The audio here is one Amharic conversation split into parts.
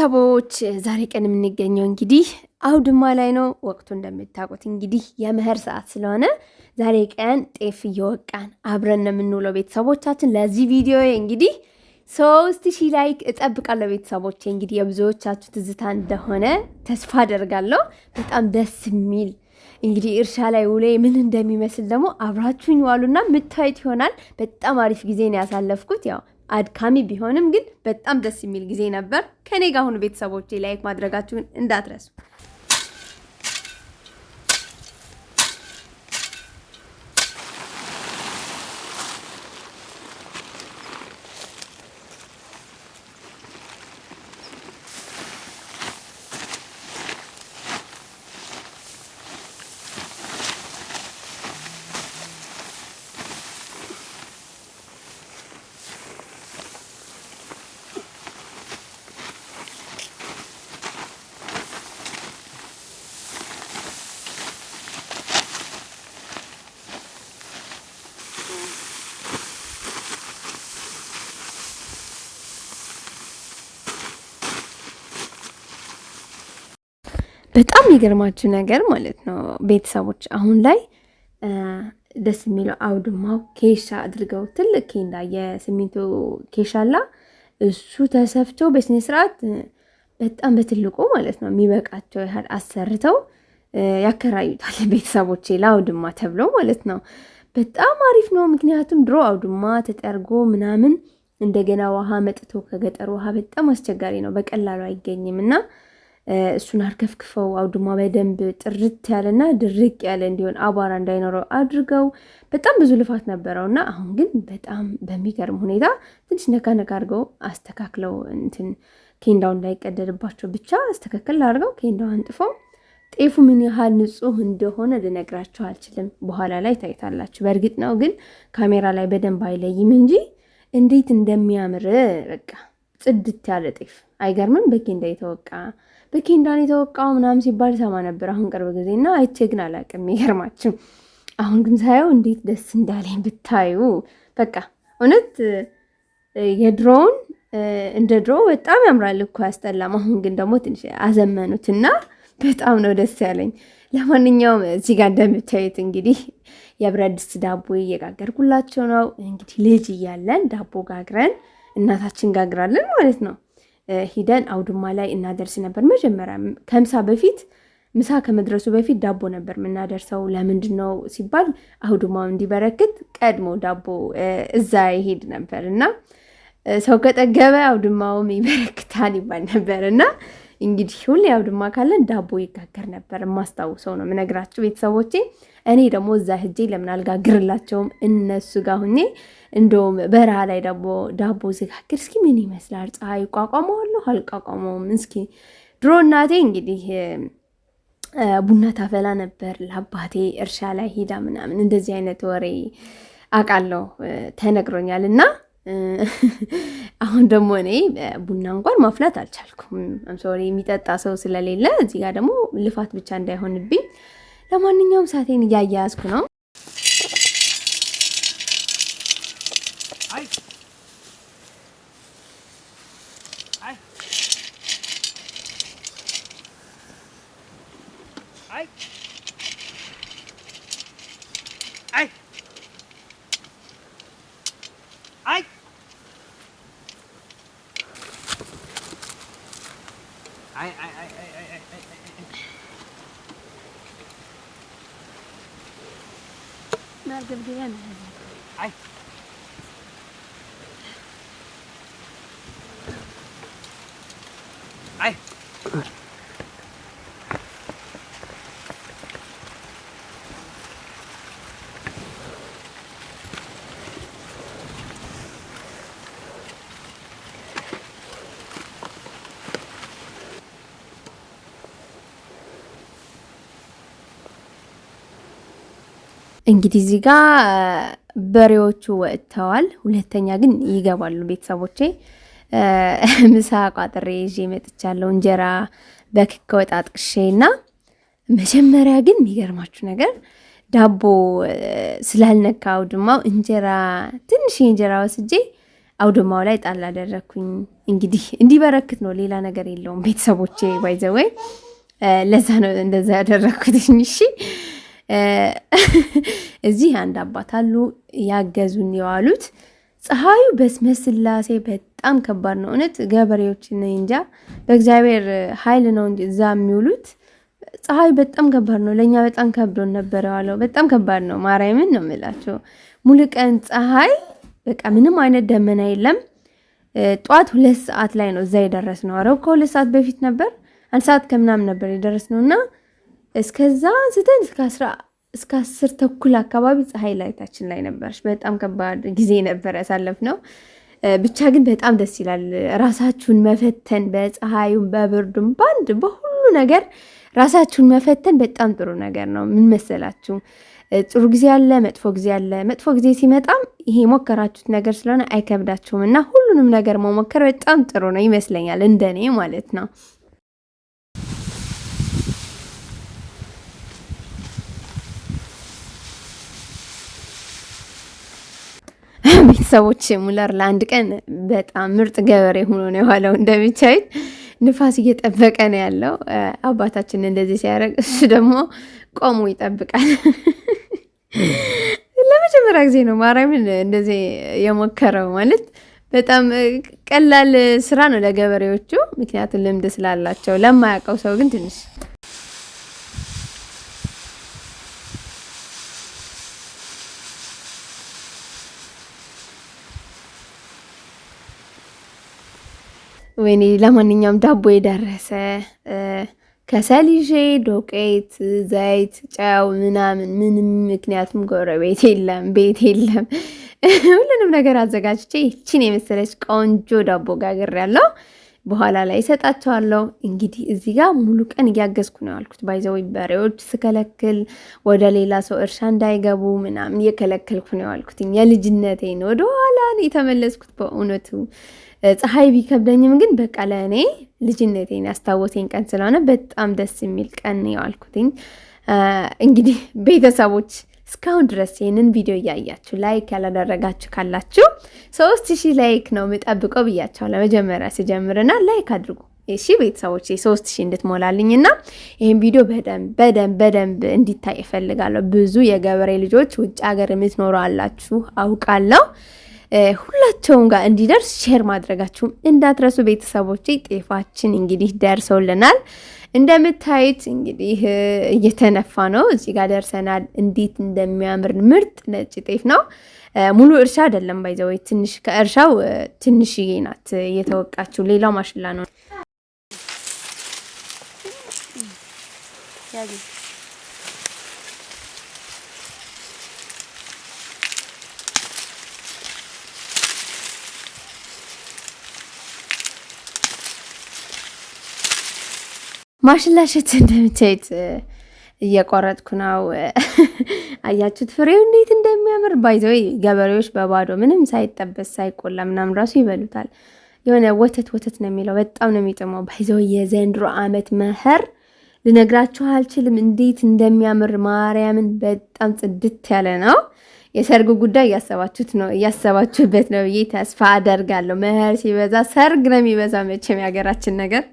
ቤተሰቦች ዛሬ ቀን የምንገኘው እንግዲህ አውድማ ላይ ነው። ወቅቱ እንደምታውቁት እንግዲህ የመኸር ሰዓት ስለሆነ ዛሬ ቀን ጤፍ እየወቃን አብረን ነው የምንውለው ቤተሰቦቻችን። ለዚህ ቪዲዮ እንግዲህ 3000 ላይክ እጠብቃለሁ ቤተሰቦቼ። እንግዲህ የብዙዎቻችሁ ትዝታ እንደሆነ ተስፋ አደርጋለሁ። በጣም ደስ የሚል እንግዲህ እርሻ ላይ ውሌ ምን እንደሚመስል ደግሞ አብራችሁኝ ዋሉና ምታዩት ይሆናል። በጣም አሪፍ ጊዜ ነው ያሳለፍኩት። ያው አድካሚ ቢሆንም ግን በጣም ደስ የሚል ጊዜ ነበር። ከኔ ጋር ሁኑ ቤተሰቦቼ። ላይክ ማድረጋችሁን እንዳትረሱ። በጣም የሚገርማችሁ ነገር ማለት ነው ቤተሰቦች፣ አሁን ላይ ደስ የሚለው አውድማው ኬሻ አድርገው ትልቅ ኬንዳ የሲሚንቶ ኬሻላ እሱ ተሰፍቶ በስነ ስርዓት በጣም በትልቁ ማለት ነው የሚበቃቸው ያህል አሰርተው ያከራዩታል ቤተሰቦቼ፣ ለአውድማ ተብሎ ማለት ነው። በጣም አሪፍ ነው። ምክንያቱም ድሮ አውድማ ተጠርጎ ምናምን እንደገና ውሃ መጥቶ ከገጠር ውሃ በጣም አስቸጋሪ ነው፣ በቀላሉ አይገኝም እና እሱን አርከፍክፈው አውድማ በደንብ ጥርት ያለና ድርቅ ያለ እንዲሆን አቧራ እንዳይኖረው አድርገው በጣም ብዙ ልፋት ነበረውና አሁን ግን በጣም በሚገርም ሁኔታ ትንሽ ነካ ነካ አድርገው አስተካክለው እንትን ኬንዳው እንዳይቀደድባቸው ብቻ አስተካክል አድርገው ኬንዳው አንጥፈው ጤፉ ምን ያህል ንጹህ እንደሆነ ልነግራችሁ አልችልም። በኋላ ላይ ታይታላችሁ። በእርግጥ ነው ግን ካሜራ ላይ በደንብ አይለይም እንጂ እንዴት እንደሚያምር በቃ ጽድት ያለ ጤፍ አይገርምም? በኬንዳ የተወቃ በኬንዳን የተወቃው ምናምን ሲባል ሰማ ነበር አሁን ቅርብ ጊዜና አይቼ ግን አላውቅም። የሚገርማችሁ አሁን ግን ሳየው እንዴት ደስ እንዳለኝ ብታዩ። በቃ እውነት የድሮውን እንደ ድሮ በጣም ያምራል እኮ ያስጠላም። አሁን ግን ደግሞ ትንሽ አዘመኑትና በጣም ነው ደስ ያለኝ። ለማንኛውም እዚህ ጋር እንደምታዩት እንግዲህ የብረት ድስት ዳቦ እየጋገርኩላቸው ነው። እንግዲህ ልጅ እያለን ዳቦ ጋግረን እናታችን ጋግራለን ማለት ነው። ሂደን አውድማ ላይ እናደርስ ነበር። መጀመሪያ ከምሳ በፊት ምሳ ከመድረሱ በፊት ዳቦ ነበር የምናደርሰው። ለምንድን ነው ሲባል አውድማው እንዲበረክት ቀድሞ ዳቦ እዛ ይሄድ ነበር እና ሰው ከጠገበ አውድማውም ይበረክታል ይባል ነበር እና እንግዲህ ሁሌ አውድማ ካለን ዳቦ ይጋገር ነበር። የማስታውሰው ነው የምነግራችሁ ቤተሰቦቼ። እኔ ደግሞ እዛ ሄጄ ለምን አልጋግርላቸውም እነሱ ጋር ሁኜ። እንደውም በረሃ ላይ ዳቦ ዝጋግር እስኪ ምን ይመስላል፣ ፀሐይ ቋቋመዋለሁ አልቋቋመውም እስኪ። ድሮ እናቴ እንግዲህ ቡና ታፈላ ነበር ለአባቴ እርሻ ላይ ሄዳ ምናምን እንደዚህ አይነት ወሬ አውቃለሁ ተነግሮኛል። እና አሁን ደግሞ እኔ ቡና እንኳን ማፍላት አልቻልኩም። ሶሪ የሚጠጣ ሰው ስለሌለ እዚህ ጋር ደግሞ ልፋት ብቻ እንዳይሆንብኝ ለማንኛውም ሳቴን እያያያዝኩ ነው። እንግዲህ እዚህ ጋር በሬዎቹ ወጥተዋል። ሁለተኛ ግን ይገባሉ ቤተሰቦቼ። ምሳ ቋጥሬ ይዤ መጥቻለሁ። እንጀራ በክክ ወጥ አጥቅሼና መጀመሪያ ግን የሚገርማችሁ ነገር ዳቦ ስላልነካ አውድማው እንጀራ ትንሽ እንጀራ ወስጄ አውድማው ላይ ጣል አደረኩኝ። እንግዲህ እንዲበረክት ነው፣ ሌላ ነገር የለውም። ቤተሰቦቼ ባይዘወይ ለዛ ነው እንደዛ ያደረኩት። እሺ እዚህ አንድ አባት አሉ ያገዙን የዋሉት። ፀሐዩ በስመ ስላሴ በጣም ከባድ ነው እውነት። ገበሬዎች እንጃ በእግዚአብሔር ኃይል ነው እንጂ እዛ የሚውሉት። ፀሐዩ በጣም ከባድ ነው። ለእኛ በጣም ከብዶን ነበር የዋለው። በጣም ከባድ ነው። ማርያምን ነው የምላቸው። ሙሉ ቀን ፀሐይ፣ በቃ ምንም አይነት ደመና የለም። ጠዋት 2 ሰዓት ላይ ነው እዛ የደረስ ነው። አረብ ከ2 ሰዓት በፊት ነበር፣ 1 ሰዓት ከምናምን ነበር የደረስ ነው። እና እስከዛ አንስተን እስከ 10 ተኩል አካባቢ ፀሐይ ላይታችን ላይ ነበረች። በጣም ከባድ ጊዜ ነበር ያሳለፍነው። ብቻ ግን በጣም ደስ ይላል። ራሳችሁን መፈተን በፀሐዩም በብርዱም በሁሉ ነገር ራሳችሁን መፈተን በጣም ጥሩ ነገር ነው። ምን መሰላችሁ? ጥሩ ጊዜ አለ፣ መጥፎ ጊዜ አለ። መጥፎ ጊዜ ሲመጣም ይሄ የሞከራችሁት ነገር ስለሆነ አይከብዳችሁም እና ሁሉንም ነገር መሞከር በጣም ጥሩ ነው ይመስለኛል፣ እንደኔ ማለት ነው። ቤተሰቦች ሙለር ለአንድ ቀን በጣም ምርጥ ገበሬ ሆኖ ነው የዋለው። እንደሚቻይት ንፋስ እየጠበቀ ነው ያለው። አባታችን እንደዚህ ሲያደርግ እሱ ደግሞ ቆሞ ይጠብቃል። ለመጀመሪያ ጊዜ ነው ማርያምን እንደዚህ የሞከረው። ማለት በጣም ቀላል ስራ ነው ለገበሬዎቹ፣ ምክንያቱም ልምድ ስላላቸው። ለማያውቀው ሰው ግን ትንሽ ወይኔ። ለማንኛውም ዳቦ የደረሰ ከሰል ይዤ ዶቄት፣ ዘይት፣ ጨው ምናምን ምንም፣ ምክንያቱም ጎረቤት የለም ቤት የለም። ሁሉንም ነገር አዘጋጅቼ ይችን የመሰለች ቆንጆ ዳቦ ጋግሬያለሁ። በኋላ ላይ እሰጣቸዋለሁ። እንግዲህ እዚህ ጋር ሙሉ ቀን እያገዝኩ ነው ያልኩት። ባይዘው በሬዎች ስከለክል ወደ ሌላ ሰው እርሻ እንዳይገቡ ምናምን እየከለከልኩ ነው ያልኩት። የልጅነቴን ወደኋላ የተመለስኩት በእውነቱ። ፀሐይ ቢከብደኝም ግን በቃ ለእኔ ልጅነቴን ያስታወሰኝ ቀን ስለሆነ በጣም ደስ የሚል ቀን ነው ያልኩትኝ። እንግዲህ ቤተሰቦች እስካሁን ድረስ ይህንን ቪዲዮ እያያችሁ ላይክ ያላደረጋችሁ ካላችሁ 3000 ላይክ ነው የምጠብቀው ብያቸዋለሁ መጀመሪያ ስጀምርና ላይክ አድርጉ እሺ ቤተሰቦች 3000 እንድትሞላልኝና ይህን ቪዲዮ በደንብ እንዲታይ እፈልጋለሁ። ብዙ የገበሬ ልጆች ውጭ ሀገር የምትኖሩ አላችሁ አውቃለሁ። ሁላቸውም ጋር እንዲደርስ ሼር ማድረጋችሁም እንዳትረሱ ቤተሰቦቼ። ጤፋችን እንግዲህ ደርሶልናል። እንደምታዩት እንግዲህ እየተነፋ ነው። እዚህ ጋር ደርሰናል። እንዴት እንደሚያምር ምርጥ ነጭ ጤፍ ነው። ሙሉ እርሻ አይደለም ባይዘው፣ ትንሽ ከእርሻው ትንሽዬ ናት እየተወቃችው። ሌላው ማሽላ ነው። ማሽላሸት እንደምታዩት እየቆረጥኩ ነው። አያችሁት ፍሬው እንዴት እንደሚያምር። ባይዘው ገበሬዎች በባዶ ምንም ሳይጠበስ ሳይቆላ ምናምን ራሱ ይበሉታል። የሆነ ወተት ነው የሚለው። በጣም ነው የሚጥመው። ባይዘው የዘንድሮ ዓመት መኸር ልነግራችሁ አልችልም እንዴት እንደሚያምር ማርያምን። በጣም ጽድት ያለ ነው። የሰርግ ጉዳይ እያሰባችሁበት ነው ብዬ ተስፋ አደርጋለሁ። መኸር ሲበዛ ሰርግ ነው የሚበዛ መቼም የሀገራችን ነገር።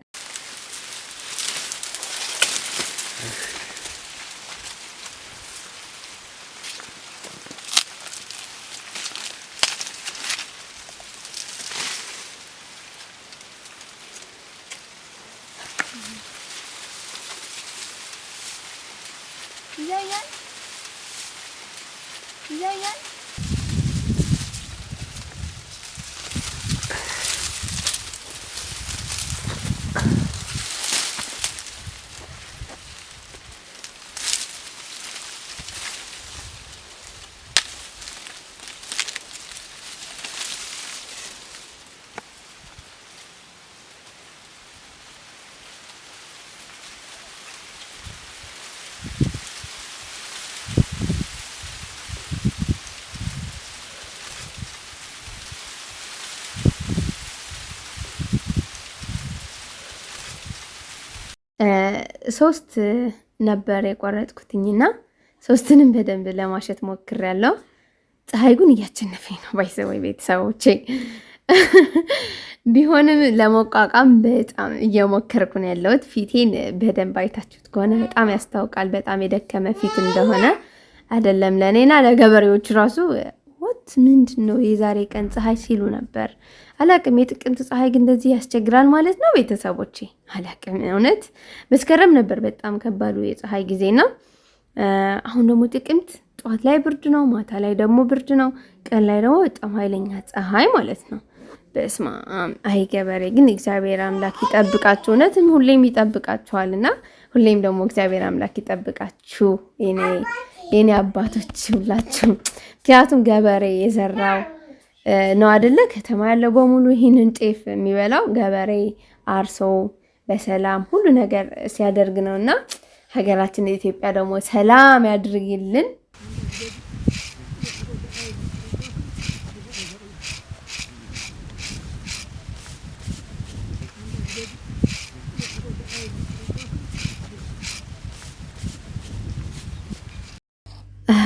ይያያል ሶስት ነበር የቆረጥኩትኝና ሶስትንም በደንብ ለማሸት ሞክሬያለሁ። ፀሐይ ግን እያቸነፈኝ ነው ባይዘው ቤተሰቦቼ። ቢሆንም ለመቋቋም በጣም እየሞከርኩ ነው ያለሁት። ፊቴን በደንብ አይታችሁት ከሆነ በጣም ያስታውቃል። በጣም የደከመ ፊት እንደሆነ አይደለም ለእኔና ለገበሬዎች ራሱ ወት ምንድን ነው የዛሬ ቀን ፀሐይ ሲሉ ነበር። አላቅም የጥቅምት ፀሐይ ግን እንደዚህ ያስቸግራል ማለት ነው ቤተሰቦቼ። አላቅም እውነት መስከረም ነበር በጣም ከባዱ የፀሐይ ጊዜ ነው። አሁን ደግሞ ጥቅምት ጠዋት ላይ ብርድ ነው፣ ማታ ላይ ደግሞ ብርድ ነው፣ ቀን ላይ ደግሞ በጣም ኃይለኛ ፀሐይ ማለት ነው። በስማ አይ ገበሬ ግን እግዚአብሔር አምላክ ይጠብቃችሁ። እውነትም ሁሌም ይጠብቃችኋልና ሁሌም ደግሞ እግዚአብሔር አምላክ ይጠብቃችሁ የኔ አባቶች ሁላችሁ። ምክንያቱም ገበሬ የዘራው ነው አይደለ? ከተማ ያለው በሙሉ ይህንን ጤፍ የሚበላው ገበሬ አርሶ በሰላም ሁሉ ነገር ሲያደርግ ነውና ሀገራችን ኢትዮጵያ ደግሞ ሰላም ያድርግልን።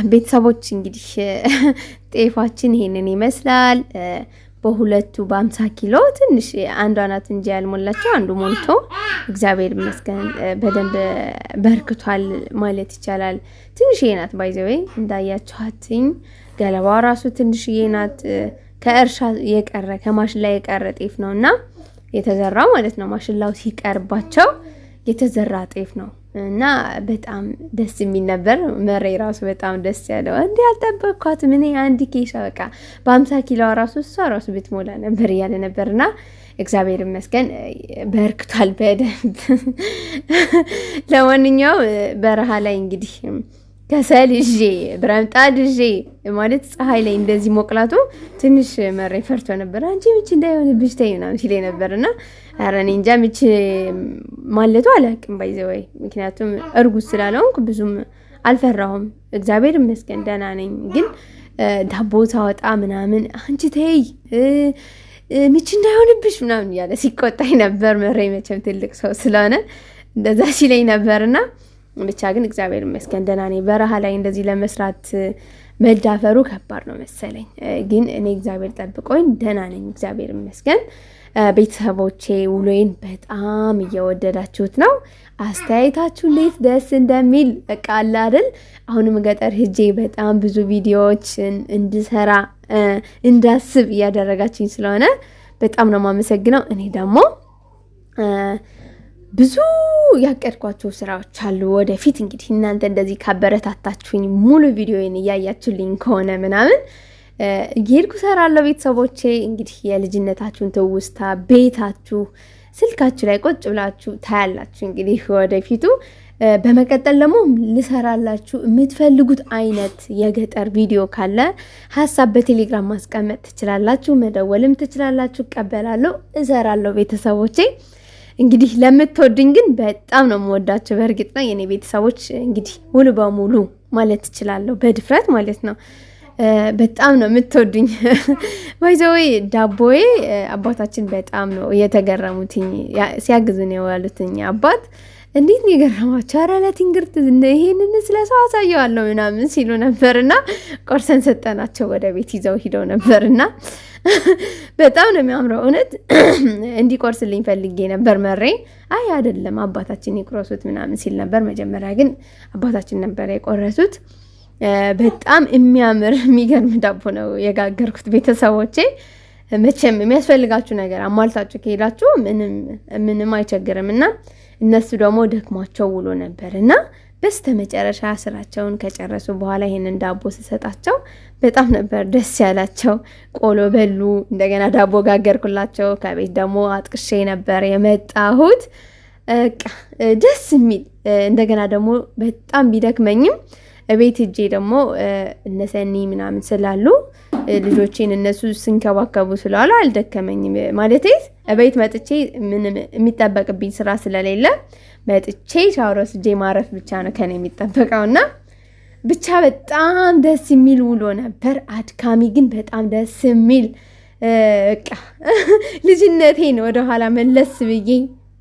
ቤተሰቦች እንግዲህ ጤፋችን ይሄንን ይመስላል። በሁለቱ በ50 ኪሎ ትንሽ አንዷ ናት እንጂ ያልሞላቸው አንዱ ሞልቶ እግዚአብሔር ይመስገን በደንብ በርክቷል ማለት ይቻላል። ትንሽዬ ናት ባይዘዌ እንዳያችኋትኝ ገለባዋ ራሱ ትንሽዬ ናት። ከእርሻ የቀረ ከማሽላ የቀረ ጤፍ ነውና የተዘራው ማለት ነው። ማሽላው ሲቀርባቸው የተዘራ ጤፍ ነው እና በጣም ደስ የሚል ነበር። መሬ ራሱ በጣም ደስ ያለው እንዴ አልጠበቅኳትም እኔ አንድ ኬሻ በቃ በ50 ኪሎ ራሱ እሷ ራሱ ብትሞላ ነበር እያለ ነበርና እግዚአብሔር ይመስገን በርክቷል በደንብ። ለማንኛውም በረሃ ላይ እንግዲህ ከሰል ይዤ ብረምጣድ ይዤ ማለት ፀሐይ ላይ እንደዚህ ሞቅላቱ ትንሽ መሬ ፈርቶ ነበር። አንቺ ምች እንዳይሆንብሽ ተይ ምናምን ሲለኝ ነበርና ኧረ እኔ እንጃ ምች ማለቱ አላውቅም ባይዘወይ ምክንያቱም እርጉዝ ስላለሆንኩ ብዙም አልፈራሁም። እግዚአብሔር ይመስገን ደህና ነኝ። ግን ዳቦ ሳወጣ ምናምን አንቺ ተይ ምች እንዳይሆንብሽ ምናምን እያለ ሲቆጣኝ ነበር። መሬ መቼም ትልቅ ሰው ስለሆነ እንደዛ ሲለኝ ነበርና ብቻ ግን እግዚአብሔር ይመስገን ደህና ነኝ። በረሃ ላይ እንደዚህ ለመስራት መዳፈሩ ከባድ ነው መሰለኝ፣ ግን እኔ እግዚአብሔር ጠብቆኝ ደህና ነኝ እግዚአብሔር ይመስገን። ቤተሰቦቼ ውሎዬን በጣም እየወደዳችሁት ነው። አስተያየታችሁ እንዴት ደስ እንደሚል በቃ አለ አይደል? አሁንም ገጠር ሄጄ በጣም ብዙ ቪዲዮዎችን እንድሰራ እንዳስብ እያደረጋችኝ ስለሆነ በጣም ነው የማመሰግነው። እኔ ደግሞ ብዙ ያቀድኳቸው ስራዎች አሉ ወደፊት። እንግዲህ እናንተ እንደዚህ ካበረታታችሁኝ ሙሉ ቪዲዮዬን እያያችሁልኝ ከሆነ ምናምን እየሄድኩ እሰራለሁ። ቤተሰቦቼ እንግዲህ የልጅነታችሁን ትውስታ ቤታችሁ ስልካችሁ ላይ ቁጭ ብላችሁ ታያላችሁ እንግዲህ ወደፊቱ። በመቀጠል ደግሞ ልሰራላችሁ የምትፈልጉት አይነት የገጠር ቪዲዮ ካለ ሀሳብ በቴሌግራም ማስቀመጥ ትችላላችሁ፣ መደወልም ትችላላችሁ። እቀበላለሁ፣ እሰራለሁ። ቤተሰቦቼ እንግዲህ ለምትወዱኝ ግን በጣም ነው የምወዳቸው። በእርግጥ ነው የኔ ቤተሰቦች እንግዲህ ሙሉ በሙሉ ማለት ትችላለሁ በድፍረት ማለት ነው። በጣም ነው የምትወዱኝ። ባይዘዌ ዳቦዬ አባታችን በጣም ነው የተገረሙትኝ ሲያግዙን የዋሉትኝ አባት እንዴት ነው የገረማቸው? ኧረ ለትንግርት ይሄንን ስለሰው አሳየዋለሁ ምናምን ሲሉ ነበርና ቆርሰን ሰጠናቸው ወደ ቤት ይዘው ሂደው ነበርና በጣም ነው የሚያምረው። እውነት እንዲቆርስልኝ ፈልጌ ነበር መሬ አይ አይደለም አባታችን ይቆርሱት ምናምን ሲል ነበር። መጀመሪያ ግን አባታችን ነበር የቆረሱት። በጣም የሚያምር የሚገርም ዳቦ ነው የጋገርኩት። ቤተሰቦቼ መቼም የሚያስፈልጋችሁ ነገር አሟልታችሁ ከሄዳችሁ ምንም አይቸግርም እና እነሱ ደግሞ ደክሟቸው ውሎ ነበር እና በስተመጨረሻ ስራቸውን ከጨረሱ በኋላ ይሄንን ዳቦ ስሰጣቸው በጣም ነበር ደስ ያላቸው። ቆሎ በሉ፣ እንደገና ዳቦ ጋገርኩላቸው። ከቤት ደግሞ አጥቅሼ ነበር የመጣሁት። ደስ የሚል እንደገና ደግሞ በጣም ቢደክመኝም ቤት እጄ ደግሞ እነሰኒ ምናምን ስላሉ ልጆቼን እነሱ ስንከባከቡ ስለዋሉ አልደከመኝም። ማለት ቤት መጥቼ ምንም የሚጠበቅብኝ ስራ ስለሌለ መጥቼ ሻወር ወስጄ ማረፍ ብቻ ነው ከኔ የሚጠበቀውና ብቻ በጣም ደስ የሚል ውሎ ነበር። አድካሚ ግን በጣም ደስ የሚል በቃ ልጅነቴን ወደኋላ መለስ ብዬ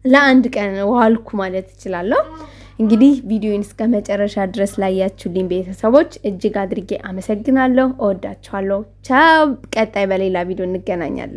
ለአንድ ቀን ዋልኩ ማለት እችላለሁ። እንግዲህ ቪዲዮን እስከ መጨረሻ ድረስ ላያችሁልኝ ቤተሰቦች እጅግ አድርጌ አመሰግናለሁ። እወዳችኋለሁ። ቻው። ቀጣይ በሌላ ቪዲዮ እንገናኛለን።